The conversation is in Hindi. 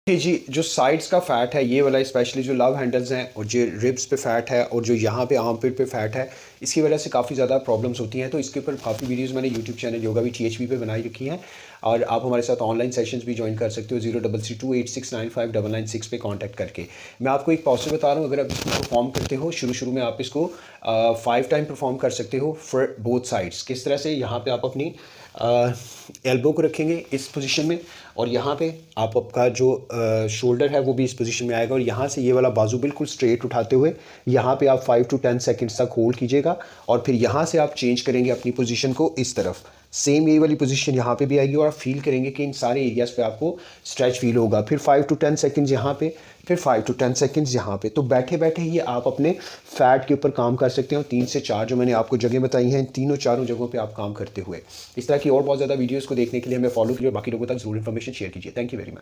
जी, जो साइड्स का फ़ैट है ये वाला, स्पेशली जो लव हैंडल्स हैं और जो रिब्स पे फ़ैट है और जो यहाँ पे आर्मपिट पे फ़ैट है, इसकी वजह से काफ़ी ज़्यादा प्रॉब्लम्स होती हैं। तो इसके ऊपर काफ़ी वीडियोस मैंने YouTube channel yoga with THB पे बनाई रखी हैं और आप हमारे साथ ऑनलाइन सेशंस भी ज्वाइन कर सकते हो 033286959996 पे कांटेक्ट करके। मैं आपको एक पॉस्चर बता रहा हूँ, अगर आप इसको परफॉर्म करते हो शुरू में आप इसको 5 टाइम परफॉर्म कर सकते हो फॉर बोथ साइड्स। किस तरह से, यहाँ पे आप अपनी एल्बो को रखेंगे इस पोजीशन में और यहाँ पे आपका जो शोल्डर है वो भी इस पोजीशन में आएगा और यहाँ से ये वाला बाजू बिल्कुल स्ट्रेट उठाते हुए यहाँ पे आप 5 to 10 सेकंड्स तक होल्ड कीजिएगा और फिर यहाँ से आप चेंज करेंगे अपनी पोजीशन को इस तरफ। सेम यही वाली पोजीशन यहाँ पे भी आएगी और आप फील करेंगे कि इन सारे एरियाज़ पे आपको स्ट्रेच फील होगा। फिर 5 to 10 सेकंड्स यहाँ पे, फिर 5 to 10 सेकंड्स यहाँ पे। तो बैठे बैठे ही आप अपने फैट के ऊपर काम कर सकते हो। 3 से 4 जो मैंने आपको जगह बताई हैं, तीनों चारों जगहों पे आप काम करते हुए। इस तरह की और बहुत ज़्यादा वीडियोज़ को देखने के लिए हमें फॉलो कीजिए और बाकी लोगों तक ज़रूर इन्फॉर्मेशन शेयर कीजिए। Thank you very much.